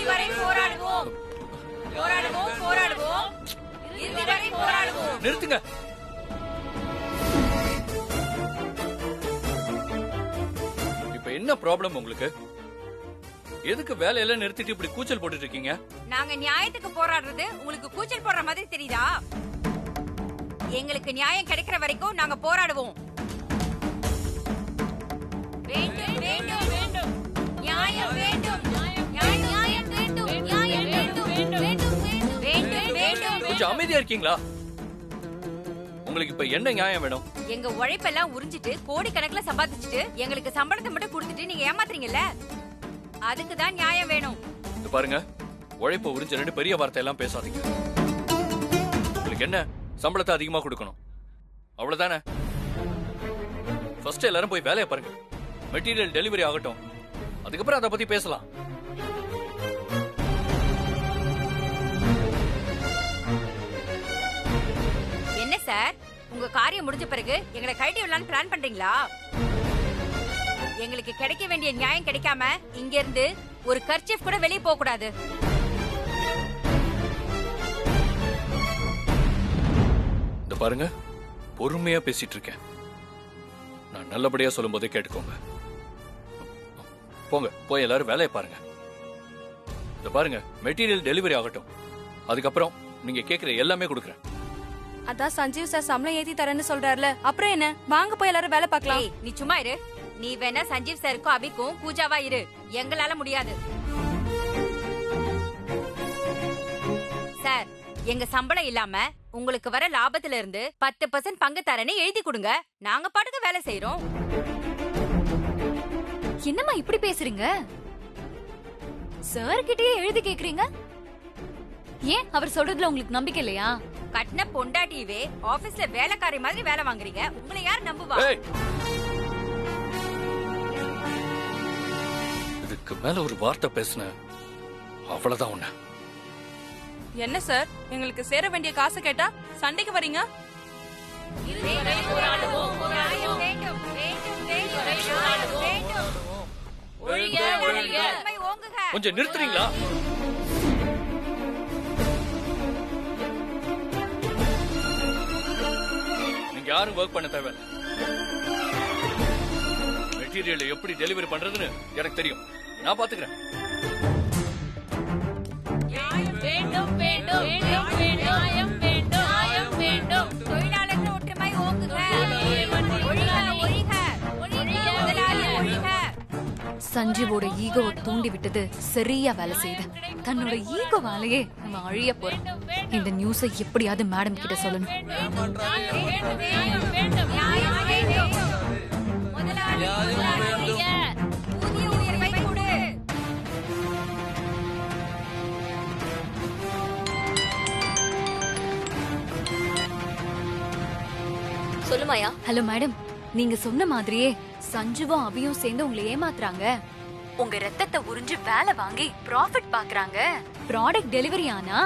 வரை போராடுவோம் போராடுவோம் போராடுவோம் இறுதி வரை போராடுவோம். நிறுத்துங்க. இப்ப என்ன ப்ராப்ளம் உங்களுக்கு? எதுக்கு வேலையெல்லாம் நிறுத்திட்டு இப்படி கூச்சல் போட்டுட்டு இருக்கீங்க? நாங்க நியாயத்துக்கு போராடுறது உங்களுக்கு கூச்சல் போடுற மாதிரி தெரியுதா? எங்களுக்கு நியாயம் கிடைக்கிற வரைக்கும் நாங்க போராடுவோம். வேண்டும் வேண்டும் வேண்டும் நியாயம் வேண்டும் நியாயம் வேண்டும் நியாயம் வேண்டும் வேண்டும் வேண்டும் வேண்டும். கொஞ்சம் அமைதியா இருக்கீங்களா? உங்களுக்கு இப்ப என்ன நியாயம் வேணும்? எங்க உழைப்பெல்லாம் உறிஞ்சிட்டு கோடி கணக்குல சம்பாதிச்சுட்டு எங்களுக்கு சம்பளத்தை மட்டும் கொடுத்துட்டு நீங்க ஏமாத்துறீங்கல்ல, அதுக்கு தான் நியாயம் வேணும். இது பாருங்க, உழைப்ப உறிஞ்சு பெரிய வார்த்தை எல்லாம் பேசாதீங்க. உங்களுக்கு என்ன சம்பளத்தை அதிகமா கொடுக்கணும், அவ்வளவுதானே? ஃபர்ஸ்ட் எல்லாரும் போய் வேலையை பாருங்க. மெட்டீரியல் டெலிவரி ஆகட்டும், அதுக்கப்புறம் அதை பத்தி பேசலாம். என்ன சார், உங்க காரியம் முடிஞ்ச பிறகு எங்களை கழட்டி விடலான்னு பிளான் பண்றீங்களா? எங்களுக்கு கிடைக்க வேண்டிய நியாயம் கிடைக்காம இங்க இருந்து ஒரு கர்ச்சீஃப் கூட வெளியே போக கூடாது. இந்த பாருங்க, பொறுமையா பேசிட்டு இருக்கேன். நான் நல்லபடியா சொல்லும் போதே கேட்டுக்கோங்க. போங்க, போய் எல்லாரும் வேலையை பாருங்க. இந்த பாருங்க, மெட்டீரியல் டெலிவரி ஆகட்டும், அதுக்கப்புறம் நீங்க கேக்குற எல்லாமே கொடுக்குறேன். அதான் சஞ்சீவ் சார் சம்பளம் ஏத்தி தரேன்னு சொல்றாருல, அப்புறம் என்ன? வாங்க போய் எல்லாரும் வேலை பார்க்கலாம். நீ சும்மா இரு. நீ வேணா சஞ்சீவ் சாருக்கும் அபிக்கும் பூஜாவா இரு, எங்களால முடியாது. சார், எங்க சம்பளம் இல்லாம உங்களுக்கு வர லாபத்துல இருந்து 10% பங்கு தரேன்னு எழுதி கொடுங்க, நாங்க பாட்டுக்கு வேலை செய்யறோம். என்னம்மா இப்படி பேசுறீங்க? சார் கிட்டயே எழுதி கேக்குறீங்க? ஏன் அவர் சொல்றதுல உங்களுக்கு நம்பிக்கை இல்லையா? கட்டின பொண்டாட்டியவே ஆபீஸ்ல வேலைக்காரி மாதிரி வேலை வாங்குறீங்க, உங்களை யார் நம்புவா? இதுக்கு மேல ஒரு வார்த்தை பேசுன அவ்வளவுதான் உன்ன. என்ன சார், எங்களுக்கு சேர வேண்டிய காசு கேட்டா சண்டைக்கு வரீங்க? கொஞ்சம் நிறுத்துறீங்களா? நீங்க யாரும் ஒர்க் பண்ண தேவையில்லை. மெட்டீரியல் எப்படி டெலிவரி பண்றதுன்னு எனக்கு தெரியும், நான் பாத்துக்கிறேன். தொழிலாளர்கள் ஒற்றுமை ஓங்குக. சஞ்சீவோட ஈகோவை தூண்டி விட்டது சரியா வேலை செய்த. தன்னோட ஈகோ வேலையே நம்ம அழிய போறோம். இந்த நியூஸை எப்படியாவது மேடம் கிட்ட சொல்லணும். புதிய உயர்வை கொடு. சொல்லுமாயா. ஹலோ மேடம், நீங்க சொன்ன மாதிரியே சஞ்சுவும் அபியும் சேர்ந்து உங்களை ஏமாத்துறாங்க. உங்க ரத்தத்தை உறிஞ்சு வேலை வாங்கி ப்ராஃபிட் பாக்குறாங்க. ப்ராடக்ட் டெலிவரி ஆனா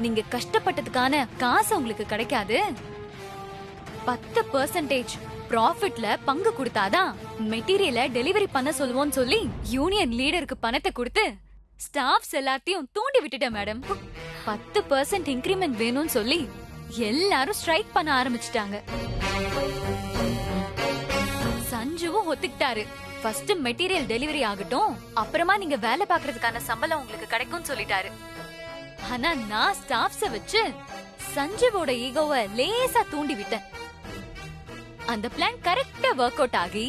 நீங்க கஷ்டப்பட்டதுக்கான காசு உங்களுக்கு கிடைக்காது. 10% ப்ராஃபிட்ல பங்கு கொடுத்தாதான் மெட்டீரியலை டெலிவரி பண்ண சொல்லுவோம்னு சொல்லி யூனியன் லீடருக்கு பணத்தை கொடுத்து ஸ்டாஃப்ஸ் எல்லாத்தையும் தூண்டி விட்டுட்டேன் மேடம். 10% இன்கிரிமெண்ட் வேணும்னு சொல்லி எல்லாரும் ஸ்ட்ரைக் பண்ண ஆரம்பிச்சிட்டாங்க. சஞ்சுவும் ஒத்துக்கிட்டாரு. ஃபர்ஸ்ட் மெட்டீரியல் டெலிவரி ஆகட்டும், அப்புறமா நீங்க வேலை பார்க்கறதுக்கான சம்பளம் உங்களுக்கு கிடைக்கும்னு சொல்லிட்டாரு. ஆனா நான் ஸ்டாஃப்ஸ வச்சு சஞ்சுவோட ஈகோவை லேசா தூண்டி விட்டேன். அந்த பிளான் கரெக்டா ஒர்க் அவுட் ஆகி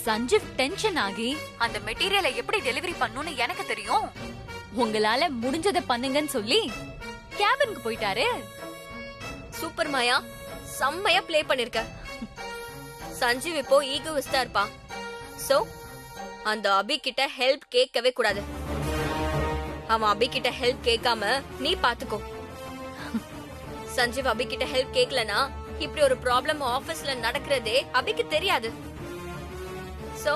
சஞ்சீவ் டென்ஷன் ஆகி அந்த மெட்டீரியலை எப்படி டெலிவரி பண்ணணும்னு எனக்கு தெரியும், உங்களால முடிஞ்சதை பண்ணுங்கன்னு சொல்லி கேபினுக்கு போயிட்டாரு. சூப்பர் மாயா, செம்மையா ப்ளே பண்ணிருக்க. சஞ்சீவ் இப்போ ஈகோவிஸ்டா இருப்பான். சோ அந்த அபி கிட்ட ஹெல்ப் கேட்கவே கூடாது. அவன் அபி கிட்ட ஹெல்ப் கேட்காம நீ பாத்துக்கோ. சஞ்சீவ் அபி கிட்ட ஹெல்ப் கேட்கலனா இப்படி ஒரு ப்ராப்ளம் ஆபீஸ்ல நடக்கிறதே அபிக்கு தெரியாது. சோ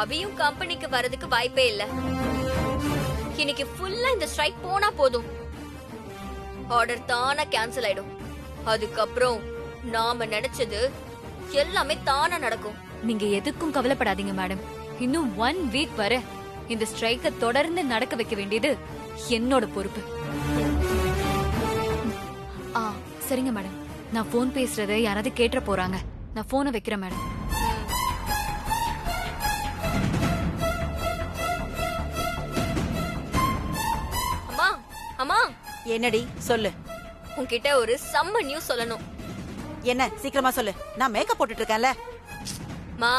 அபியும் கம்பெனிக்கு வரதுக்கு வாய்ப்பே இல்ல. இன்னைக்கு ஃபுல்லா இந்த ஸ்ட்ரைக் போனா போதும், ஆர்டர் தானா கேன்சல் ஆயிடும். அதுக்கப்புறம் நாம நினைச்சது எல்லாமே தானா நடக்கும். நீங்க எதுக்கும் கவலைப்படாதீங்க மேடம். இன்னும் 1 வீக் வரை இந்த ஸ்ட்ரைக்க தொடர்ந்து நடக்க வைக்க வேண்டியது என்னோட பொறுப்பு. ஆ சரிங்க மேடம், நான் போன் பேசுறத யாராவது கேட்ட போறாங்க. நான் போனை வைக்கிறேன் மேடம். அம்மா அம்மா, என்னடி சொல்லு. உன்கிட்ட ஒரு செம்ம நியூஸ் சொல்லணும். என்ன சீக்கிரமா சொல்லு, நான் மேக்கப் போட்டுட்டு இருக்கேன்ல. மா,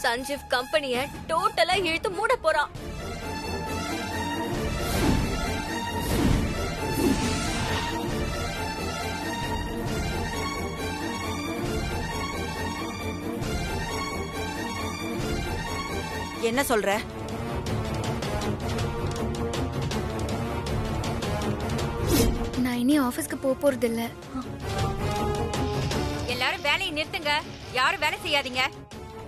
சஞ்சீவ் கம்பெனிய டோட்டலா இழுத்து மூட போறான். என்ன சொல்ற? நான் இனி ஆபீஸ்க்கு போறது இல்ல. எல்லாரும் வேலையை நிறுத்துங்க. யாரும் வேலை செய்யாதீங்க.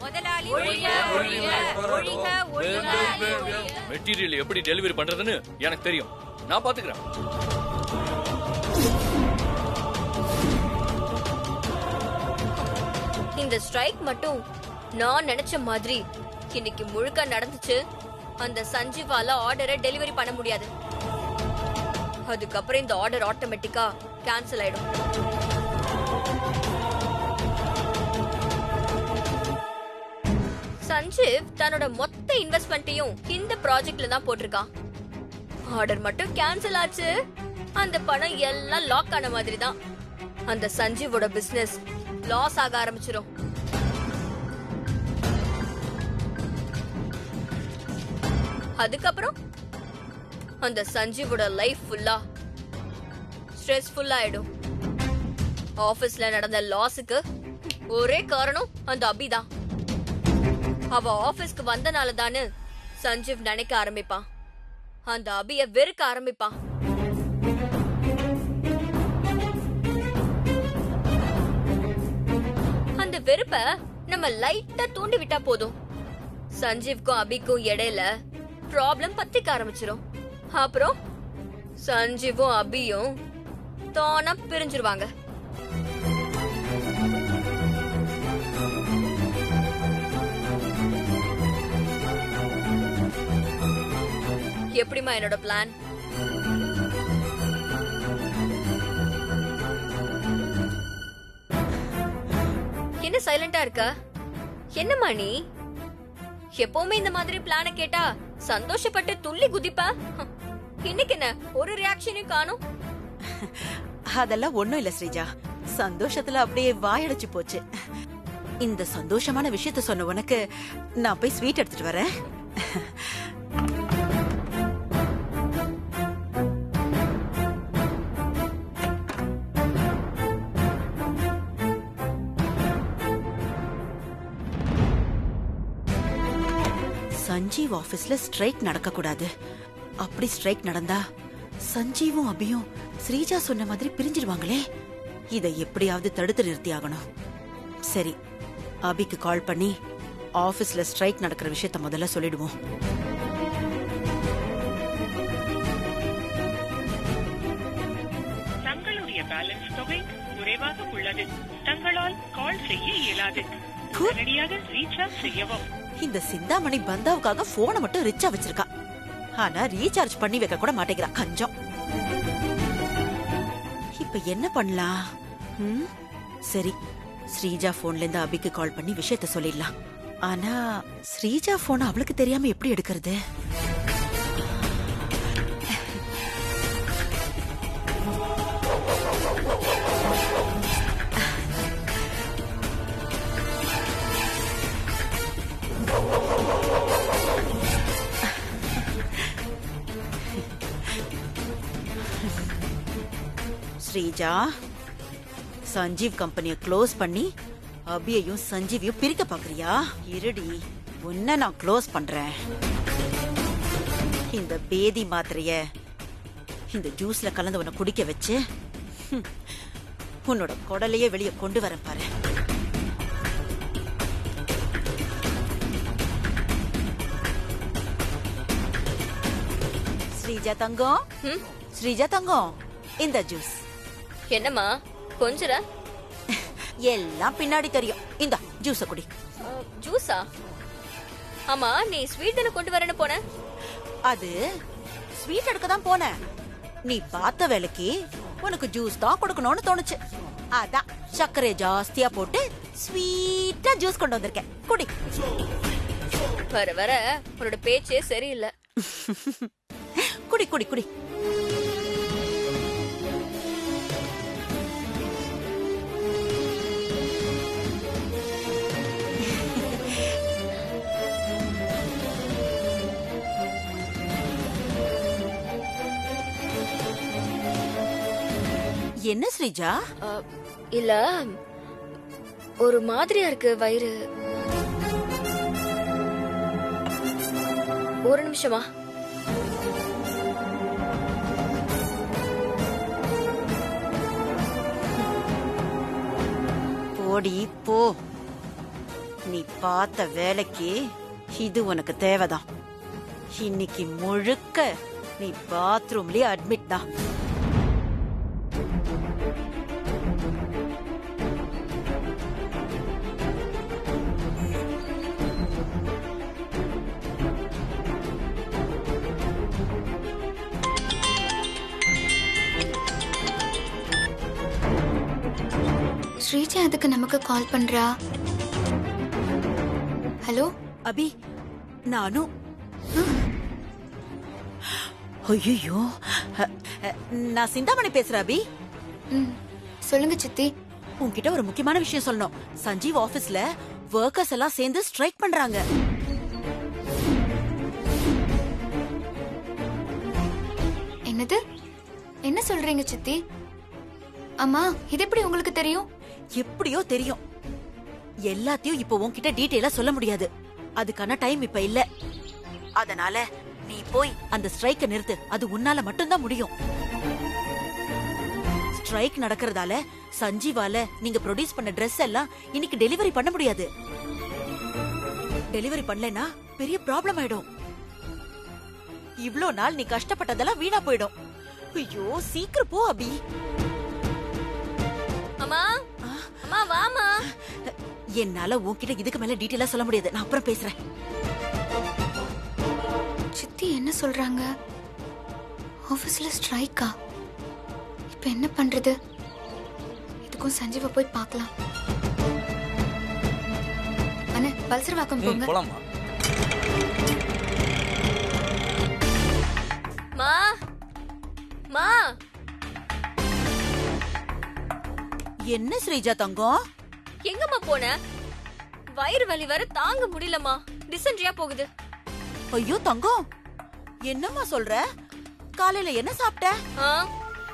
முதலாளி ஒழிக, ஒழிக, ஒழிக, ஒழிக. மெட்டீரியல் எப்படி டெலிவரி பண்றதுன்னு எனக்கு தெரியும். நான் பாத்துக்கிறேன். இந்த ஸ்ட்ரைக் மட்டும் நான் நினைச்ச மாதிரி இன்னைக்கு முழுக்க நடந்துச்சு, அந்த சஞ்சீவால ஆர்டரை டெலிவரி பண்ண முடியாது. அதுக்கப்புறம் இந்த ஆர்டர் ஆட்டோமேட்டிக்கா கேன்சல் ஆயிடும். சஞ்சீவ் தன்னோட மொத்த இன்வெஸ்ட்மெண்ட்டையும் இந்த ப்ராஜெக்ட்ல தான் போட்டிருக்கான். ஆர்டர் மட்டும் கேன்சல் ஆச்சு, அந்த பணம் எல்லாம் லாக் ஆன மாதிரி தான். அந்த சஞ்சீவோட பிசினஸ் லாஸ் ஆக ஆரம்பிச்சிடும். அதுக்கப்புறம் அந்த சஞ்சீவோட லைஃப் ஃபுல்லா ஸ்ட்ரெஸ்ஃபுல்லா ஆயிடும். ஆபீஸ்ல நடந்த லாஸுக்கு ஒரே காரணம் அந்த அபிதான். அவ ஆபீஸ்க்கு வந்தனால தானே சஞ்சீவ் நினைக்க ஆரம்பிப்பான், அந்த அபிய வெறுக்க ஆரம்பிப்பான். அந்த வெறுப்ப நம்ம லைட்டா தூண்டி விட்டா போதும், சஞ்சீவ்க்கும் அபிக்கும் இடையில ப்ராப்ளம் பத்திக்க ஆரம்பிச்சிடும். அப்புறம் சஞ்சீவும் அபியும் தானா பிரிஞ்சிருவாங்க. எப்படிமா என்னோட பிளான்? என்ன சைலண்டா இருக்க? என்னம்மா நீ எப்பவுமே இந்த மாதிரி பிளான கேட்டா சந்தோஷப்பட்டு துள்ளி குதிப்ப. இன்னைக்கு என்ன ஒரு ரியாக்ஷனையும் காணும்? அதெல்லாம் ஒண்ணும் இல்ல ஸ்ரீஜா, சந்தோஷத்துல அப்படியே வாயடைச்சு போச்சு. இந்த சந்தோஷமான விஷயத்த சொன்ன உனக்கு நான் போய் ஸ்வீட் எடுத்துட்டு வரேன். சஞ்சீவ் ஆபீஸ்ல ஸ்ட்ரைக் நடக்க கூடாது. அப்படி ஸ்ட்ரைக் நடந்தா சஞ்சீவும் அபியும் ஸ்ரீஜா சொன்ன மாதிரி பிரிஞ்சிடுவாங்களே. இதை எப்படியாவது தடுத்து நிறுத்தி ஆகணும். சரி, அபிக்கு கால் பண்ணி ஆபீஸ்ல ஸ்ட்ரைக் நடக்கிற விஷயத்த முதல்ல சொல்லிடுவோம். தங்களுடைய பேலன்ஸ் தொகை குறைவாக உள்ளது, தங்களால் கால் செய்ய இயலாது, உடனடியாக ரீசார்ஜ் செய்யவும். இந்த சிந்தாமணி பந்தாவுக்காக போனை மட்டும் ரிச்சா வச்சிருக்கா, ஆனா ரீசார்ஜ் பண்ணி வைக்க கூட மாட்டேங்கிறா கஞ்சம். இப்ப என்ன பண்ணலாம்? சரி, ஸ்ரீஜா போன்ல இருந்து அபிக்கு கால் பண்ணி விஷயத்த சொல்லிடலாம். ஆனா ஸ்ரீஜா போன் அவளுக்கு தெரியாம எப்படி எடுக்கிறது? ஸ்ரீஜா, சஞ்சீவ் கம்பெனியை க்ளோஸ் பண்ணி அபியையும் சஞ்சீவையும் பிரிக்க பாக்குறியா? இருடி, உன்ன நான் க்ளோஸ் பண்றேன். இந்த பேதி மாத்திரைய இந்த ஜூஸ்ல கலந்து உன்னை குடிக்க வச்சு உன்னோட குடலையே வெளியே கொண்டு வர பாரு. ஸ்ரீஜா தங்கம், ஸ்ரீஜா தங்கம், இந்த ஜூஸ். என்னம்மா கொஞ்சர? எல்லாம் பின்னாடி தெரியும். இந்த ஜூஸ குடி. ஜூஸா? ஆமா நீ ஸ்வீட் தானே கொண்டு வரேன்னு போன. அது ஸ்வீட் எடுக்க தான் போனேன். நீ பார்த்த வேலைக்கு உனக்கு ஜூஸ் தான் கொடுக்கணும்னு தோணுச்சு. அதான் சர்க்கரை ஜாஸ்தியா போட்டு ஸ்வீட்டா ஜூஸ் கொண்டு வந்திருக்கேன். குடி. வர வர உன்னோட பேச்சே சரியில்லை. குடி குடி குடி. என்ன ஸ்ரீஜா? இல்ல ஒரு மாதிரியா இருக்கு வயிறு. ஒரு நிமிஷமா. போடி போ. நீ பார்த்த வேலைக்கு இது உனக்கு தேவைதான். இன்னைக்கு முழுக்க நீ பாத்ரூம்லயே அட்மிட் தான். ஸ்ரீஜா எதுக்கு நமக்கு கால் பண்றா? ஹலோ அபி, நானும். ஐயோ, நான் சிந்தாமணி பேசுறேன் அபி. ம் சொல்லுங்க சித்தி. உன்கிட்ட ஒரு முக்கியமான விஷயம் சொல்லணும். சஞ்சீவ் ஆபீஸ்ல ஒர்க்கர்ஸ் எல்லாம் சேர்ந்து ஸ்ட்ரைக் பண்றாங்க. என்னது? என்ன சொல்றீங்க சித்தி? அம்மா இது எப்படி உங்களுக்கு தெரியும்? எப்படியோ தெரியும். எல்லாத்தையும் இப்ப உன்கிட்ட டீடைலா சொல்ல முடியாது. அதுக்கான டைம் இப்ப இல்ல. அதனால நீ போய் அந்த ஸ்ட்ரைக்க நிறுத்து. அது உன்னால மட்டும்தான் முடியும். ஸ்ட்ரைக் நடக்கிறதால சஞ்சீவால நீங்க ப்ரொடியூஸ் பண்ண Dress எல்லாம் இன்னைக்கு டெலிவரி பண்ண முடியாது. டெலிவரி பண்ணலனா பெரிய ப்ராப்ளம் ஆயிடும். இவ்ளோ நாள் நீ கஷ்டப்பட்டதெல்லாம் வீணா போயிடும். ஐயோ சீக்கிரம் போ அபி. அம்மா அம்மா வாமா. என்னால உன்கிட்ட இதுக்கு மேல டீடைலா சொல்ல முடியாது. நான் அப்புறம் பேசுறேன். சித்தி என்ன சொல்றாங்க? ஆபீஸ்ல ஸ்ட்ரைக்கா? இப்ப என்ன பண்றது? இதுக்கும் சஞ்சீவ போய் பார்க்கலாம். அண்ணே பல்சர்வாக்கம் போங்க. போலாமா? மா மா. என்ன ஸ்ரீஜா தங்கம்? எங்கம்மா போன? வயிறு வலி வர தாங்க முடியலம்மா. டிசென்ட்ரியா போகுது. ஐயோ தங்கம், என்னம்மா சொல்ற? காலையில என்ன சாப்பிட்ட?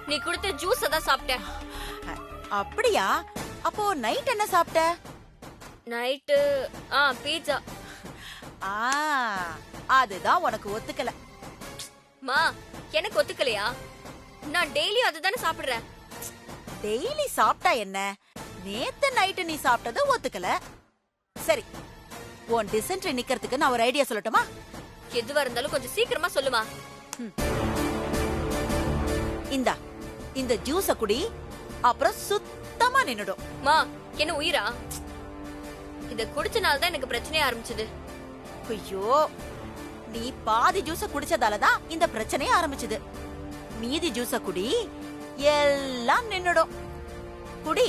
நீ கொடுத்த ஜூஸ் தான் சாப்பிட்டேன். அப்படியா? அப்போ நைட் என்ன சாப்பிட்ட? Night pizza. அதுதான் உனக்கு ஒத்துக்கல. மா எனக்கு ஒத்துக்கலையா? நான் டெய்லி அதுதானே சாப்பிடுறேன். டெய்லி சாப்பிட்டா என்ன? நேத்து நைட்டு நீ சாப்பிட்டது ஒத்துக்கல. சரி, உன் டிசென்ட்ரி நிக்கிறதுக்கு நான் ஒரு ஐடியா சொல்லட்டுமா? எதுவா இருந்தாலும் கொஞ்சம் சீக்கிரமா சொல்லுமா. இந்த ஜூஸ குடி, அப்புறம் சுத்தமா நின்னுடும். மா என்ன உயிரா? இத குடிச்சனால தான் எனக்கு பிரச்சனையே ஆரம்பிச்சது. ஐயோ, நீ பாதி ஜூஸ குடிச்சதாலதான் இந்த பிரச்சனையே ஆரம்பிச்சது. மீதி ஜூஸ குடி, எல்லாம் நின்னுடும். குடி.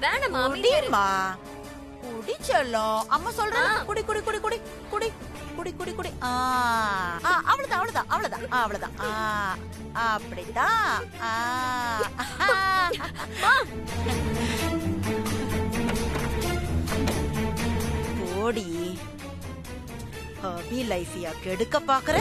வேணாமா. குடிமா, குடி செல்லம். அம்மா சொல்றேன். குடி குடி குடி குடி குடி குடி குடி குடி. அவ்வளவுதான் அவ்வளவுதான் அவ்வளவுதான் அவ்வளவுதான். அப்படிதான். போடி. அபி லைஃபியா கெடுக்க பாக்குற?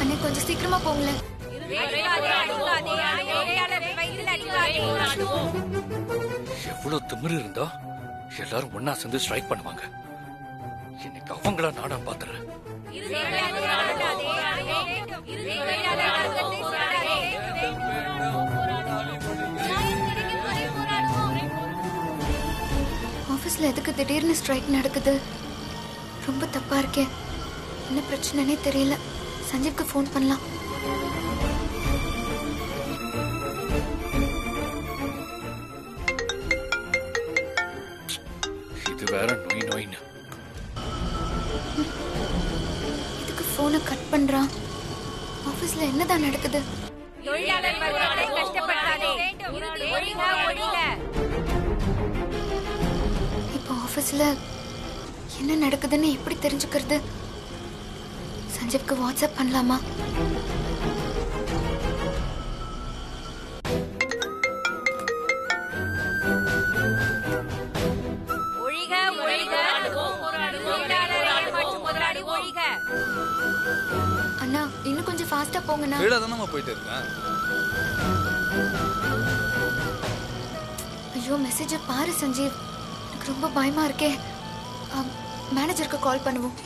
அண்ணே கொஞ்சம் சீக்கிரமா போங்களேன். எவ்வளவு திமிரு இருந்தா எல்லாரும் ஒன்னா சேர்ந்து ஸ்ட்ரைக் பண்ணுவாங்க. இன்னைக்கு அவங்கள நானா பாத்துறேன். ஆபீஸ்ல எதுக்கு திடீர்னு ஸ்ட்ரைக் நடக்குது? ரொம்ப தப்பா இருக்கே. என்ன பிரச்சனைனே தெரியல. சஞ்சீவ்க்கு ஃபோன் பண்ணலாம். இது வேற நோயின்னு. இதுக்கு போனை கட் பண்றான். ஆபீஸ்ல என்னதான் நடக்குது? தொழிலாளர் வர்க்கத்தை கஷ்டப்படுத்தாதே. ஒழிக, ஒழிக. இப்போ ஆபீஸ்ல என்ன நடக்குதுன்னு எப்படி தெரிஞ்சுக்கிறது? சஞ்சீவ்க்கு வாட்ஸ்அப் பண்ணலாமா? ஒழிக, ஒழிக. தொழிலாளரை ஏமாற்றும் முதலாளி ஒழிக. அண்ணா இன்னும் கொஞ்சம் ஃபாஸ்டா போங்கண்ணா. கீழே தானே போயிட்டு இருக்கேன். ஐயோ மெசேஜ பாரு சஞ்சீவ். எனக்கு ரொம்ப பயமா இருக்கே. மேனேஜருக்கு கால் பண்ணுவோம்.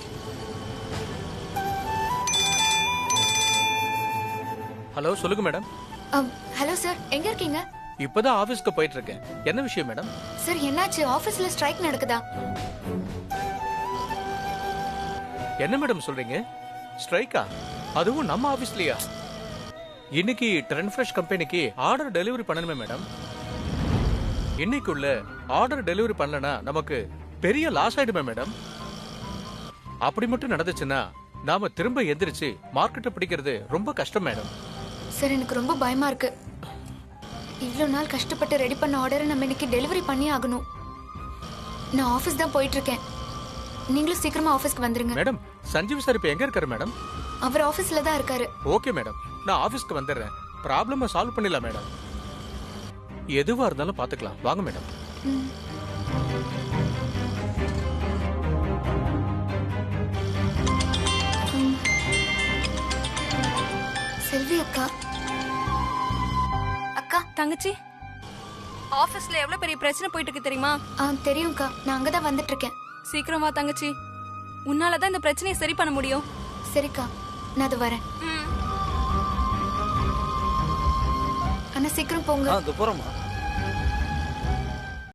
ஹலோ, சொல்லுங்க மேடம். ஹலோ சார், எங்க இருக்கீங்க? இப்பதான் ஆபீஸ்க்கு போயிட்டு இருக்கேன். என்ன விஷயம் மேடம்? சார் என்னாச்சு? ஆபீஸ்ல ஸ்ட்ரைக் நடக்குதா? என்ன மேடம் சொல்றீங்க? ஸ்ட்ரைக்கா? அதுவும் நம்ம ஆபீஸ்லயா? இன்னைக்கு ட்ரெண்ட் ஃப்ரெஷ் கம்பெனிக்கு ஆர்டர் டெலிவரி பண்ணணுமே மேடம். இன்னைக்குள்ள ஆர்டர் டெலிவரி பண்ணலனா நமக்கு பெரிய லாஸ் ஆயிடுமே மேடம். அப்படி மட்டும் நடந்துச்சுன்னா நாம திரும்ப எந்திரிச்சு மார்க்கெட்டை பிடிக்கிறது ரொம்ப கஷ்டம் மேடம். சார் எனக்கு ரொம்ப பயமா இருக்கு. இவ்வளோ நாள் கஷ்டப்பட்டு ரெடி பண்ண ஆர்டரை நம்ம இன்னைக்கு டெலிவரி பண்ணி ஆகணும். நான் ஆஃபீஸ் தான் போயிட்டு இருக்கேன். நீங்களும் சீக்கிரமா ஆஃபீஸ்க்கு வந்துருங்க. மேடம், சஞ்சீவ் சார் இப்ப எங்க இருக்காரு மேடம்? அவர் ஆஃபீஸ்ல தான் இருக்காரு. ஓகே மேடம், நான் ஆபீஸ்க்கு வந்துடுறேன். ப்ராப்ளமை சால்வ் பண்ணிடலாம் மேடம். எதுவா இருந்தாலும் பாத்துக்கலாம். வாங்க மேடம். ம். செல்வி அக்கா. அக்கா தங்கச்சி, ஆபீஸ்ல எவ்வளவு பெரிய பிரச்சனை போயிட்டு இருக்கு தெரியுமா? தெரியும்க்கா. நான் அங்கதான் வந்துட்டு இருக்கேன். சீக்கிரமா தங்கச்சி, உன்னாலதான் இந்த பிரச்சனையை சரி பண்ண முடியும். சரிக்கா, நான் அது வரேன். அண்ணா சீக்கிரம் போங்க. போறோமா?